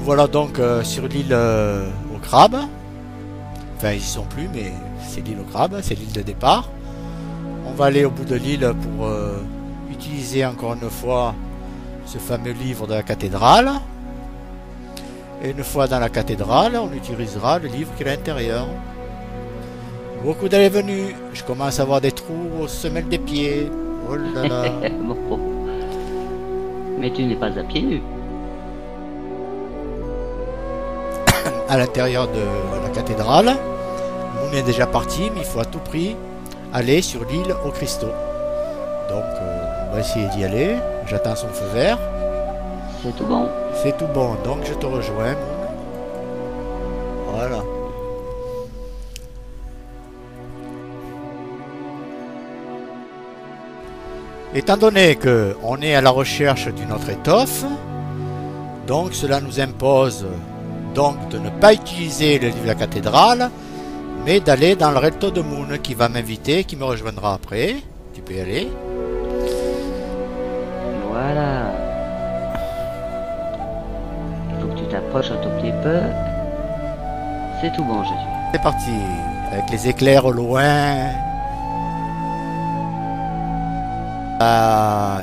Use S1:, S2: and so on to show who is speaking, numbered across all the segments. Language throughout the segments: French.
S1: voilà donc sur l'île aux crabes. Enfin, ils y sont plus, mais c'est l'île aux crabes, c'est l'île de départ. On va aller au bout de l'île pour utiliser encore une fois ce fameux livre de la cathédrale. Et une fois dans la cathédrale, on utilisera le livre qui est à l'intérieur. Beaucoup d'allées venues. Je commence à avoir des trous aux semelles des pieds. Oh là là.
S2: Bon. Mais tu n'es pas à pieds nus.
S1: À l'intérieur de la cathédrale. Moon est déjà parti, mais il faut à tout prix aller sur l'île aux cristaux. Donc on va essayer d'y aller. J'attends son feu vert.
S2: C'est tout bon.
S1: C'est tout bon, donc je te rejoins, Moon. Voilà. Étant donné qu'on est à la recherche d'une autre étoffe, donc cela nous impose donc de ne pas utiliser le livre de la cathédrale, mais d'aller dans le Relto de Moon qui va m'inviter, qui me rejoindra après. Tu peux y aller.
S2: Voilà. Il faut que tu t'approches un tout petit peu. C'est tout bon, Jésus.
S1: C'est parti, avec les éclairs au loin.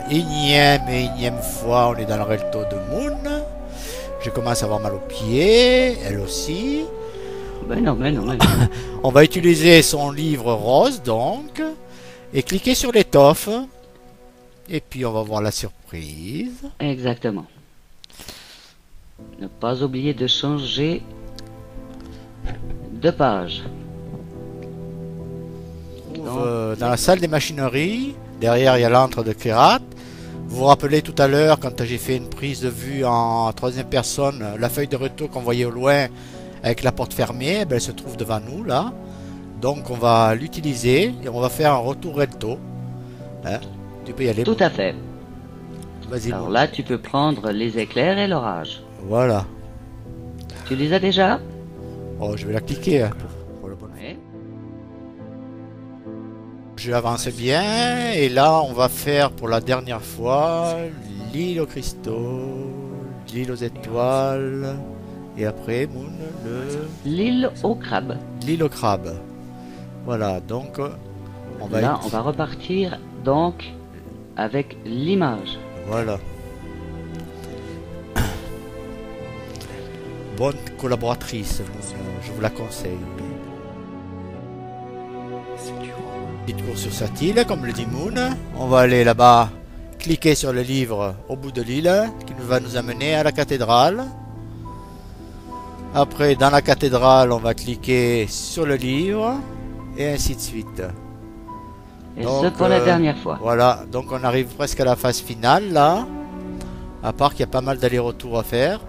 S1: Énième fois, on est dans le Relto de Moon. Je commence à avoir mal aux pieds, elle aussi.
S2: Ben non.
S1: On va utiliser son livre rose, donc, et cliquer sur l'étoffe. Et puis, on va voir la surprise.
S2: Exactement. Ne pas oublier de changer de page.
S1: Dans la salle des machineries, derrière il y a l'antre de Kerat. Vous vous rappelez tout à l'heure quand j'ai fait une prise de vue en troisième personne, la feuille de retour qu'on voyait au loin avec la porte fermée, elle se trouve devant nous là. Donc on va l'utiliser et on va faire un retour recto. Hein? Tu peux y aller.
S2: Tout à fait.
S1: Vas-y.
S2: Alors là, tu peux prendre les éclairs et l'orage.
S1: Voilà.
S2: Tu les as déjà?
S1: Oh, je vais la cliquer hein, pour le bon.
S2: Oui.
S1: Je avance bien et là on va faire pour la dernière fois l'île aux cristaux, l'île aux étoiles et après Moon
S2: L'île aux crabes.
S1: l'île aux crabes. Voilà donc on va
S2: Là, on va repartir donc avec l'image.
S1: voilà. Bonne collaboratrice, Moon, je vous la conseille. Petit tour sur cette île, comme le dit Moon. On va aller là-bas, cliquer sur le livre au bout de l'île, qui va nous amener à la cathédrale. Après, dans la cathédrale, on va cliquer sur le livre, et ainsi de suite.
S2: Et
S1: Donc,
S2: ce pour la dernière fois.
S1: Voilà, donc on arrive presque à la phase finale, là. À part qu'il y a pas mal d'allers-retours à faire.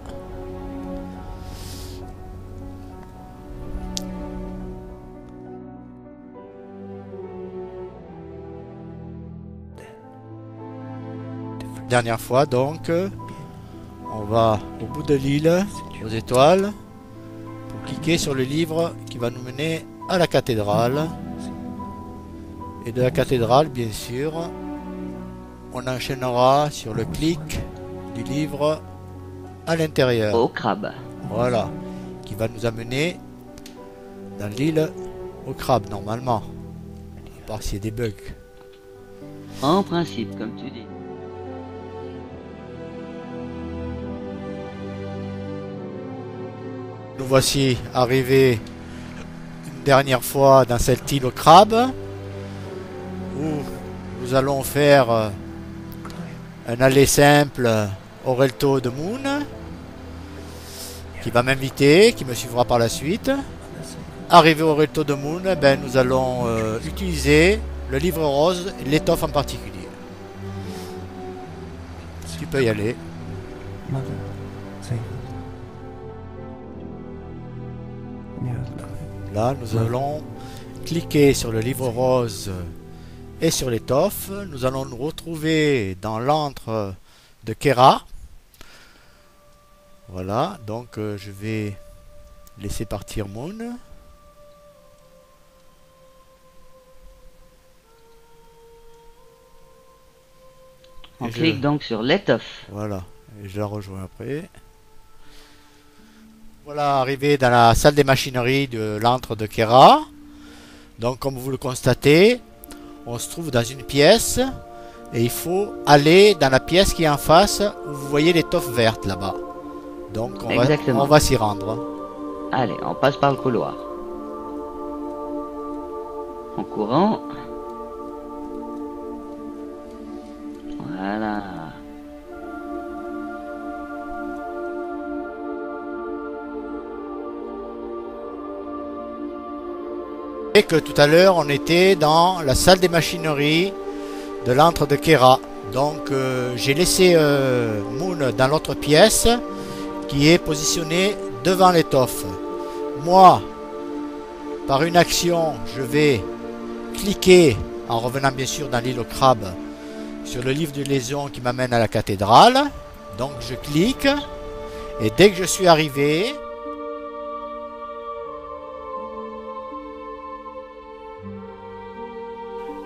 S1: Dernière fois donc on va au bout de l'île aux étoiles pour cliquer sur le livre qui va nous mener à la cathédrale et de la cathédrale bien sûr on enchaînera sur le clic du livre à l'intérieur,
S2: Au crabe.
S1: voilà, qui va nous amener dans l'île au crabe normalement, à part s'il y a des bugs.
S2: En principe, comme tu dis.
S1: Nous voici arrivés une dernière fois dans cette île au crabe où nous allons faire un aller simple au Relto de Moon qui va m'inviter, qui me suivra par la suite. Arrivé au Relto de Moon, ben, nous allons utiliser le livre rose et l'étoffe en particulier. Tu peux y aller. Là, nous allons cliquer sur le livre rose et sur l'étoffe. Nous allons nous retrouver dans l'antre de Kera. Voilà, donc je vais laisser partir Moon.
S2: On clique donc sur l'étoffe.
S1: Voilà, et je la rejoins après. Voilà, arrivé dans la salle des machineries de l'antre de Kera. Donc comme vous le constatez, on se trouve dans une pièce et il faut aller dans la pièce qui est en face où vous voyez l'étoffe verte là-bas. Donc on va s'y rendre.
S2: Allez, on passe par le couloir. En courant. Voilà.
S1: Et que tout à l'heure on était dans la salle des machineries de l'antre de Kera. Donc j'ai laissé Moon dans l'autre pièce qui est positionnée devant l'étoffe. Moi, par une action, je vais cliquer, en revenant bien sûr dans l'île au crabe, sur le livre de liaison qui m'amène à la cathédrale. Donc je clique et dès que je suis arrivé,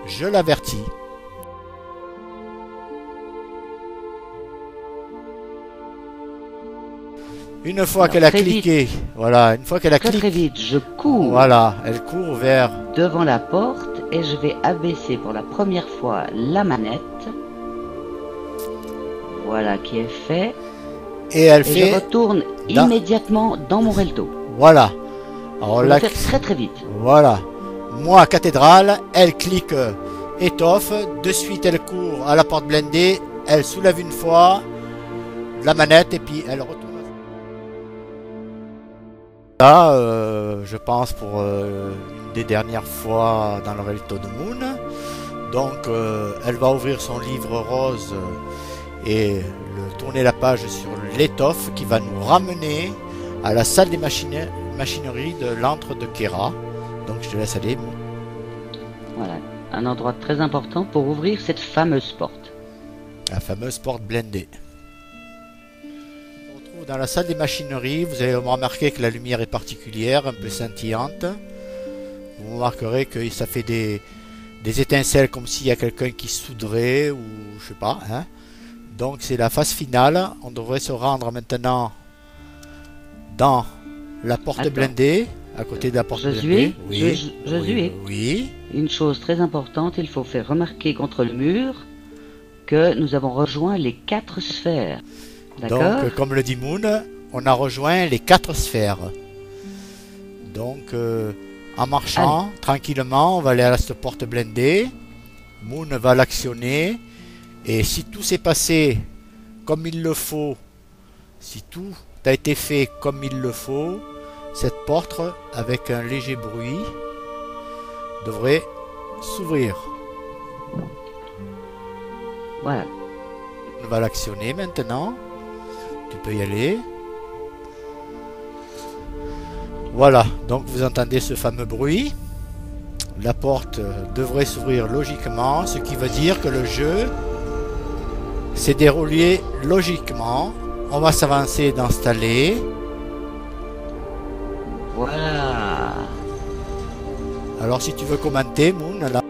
S1: je l'avertis. Une fois qu'elle a cliqué, voilà, une fois qu'elle a cliqué,
S2: très vite, je cours.
S1: Voilà, elle court vers
S2: devant la porte et je vais abaisser pour la première fois la manette. Voilà qui est fait.
S1: Et
S2: je retourne immédiatement dans mon relto.
S1: Voilà. Alors
S2: là, faire très vite.
S1: Voilà. Moi, cathédrale, elle clique étoffe, de suite elle court à la porte blindée, elle soulève une fois la manette et puis elle retourne. Là, je pense pour une des dernières fois dans le relto de Moon. Donc, elle va ouvrir son livre rose et tourner la page sur l'étoffe qui va nous ramener à la salle des machineries de l'antre de Kera. Donc, je te laisse aller, Moon.
S2: Voilà, un endroit très important pour ouvrir cette fameuse porte.
S1: La fameuse porte blindée. Dans la salle des machineries, vous allez remarquer que la lumière est particulière, un peu scintillante. Vous remarquerez que ça fait des étincelles comme s'il y a quelqu'un qui souderait ou je sais pas. Hein. Donc c'est la phase finale. On devrait se rendre maintenant dans la porte blindée, à côté de la porte blindée.
S2: Oui. Une chose très importante, il faut faire remarquer contre le mur que nous avons rejoint les 4 sphères.
S1: Donc, comme le dit Moon, on a rejoint les 4 sphères. Donc, en marchant tranquillement, on va aller à cette porte blindée. Moon va l'actionner. Et si tout s'est passé comme il le faut, si tout a été fait comme il le faut, cette porte, avec un léger bruit, devrait s'ouvrir.
S2: Voilà.
S1: On va l'actionner maintenant. Tu peux y aller. Voilà, donc vous entendez ce fameux bruit. La porte devrait s'ouvrir logiquement, ce qui veut dire que le jeu s'est déroulé logiquement. On va s'avancer d'installer.
S2: Voilà.
S1: Alors si tu veux commenter, Moon, là.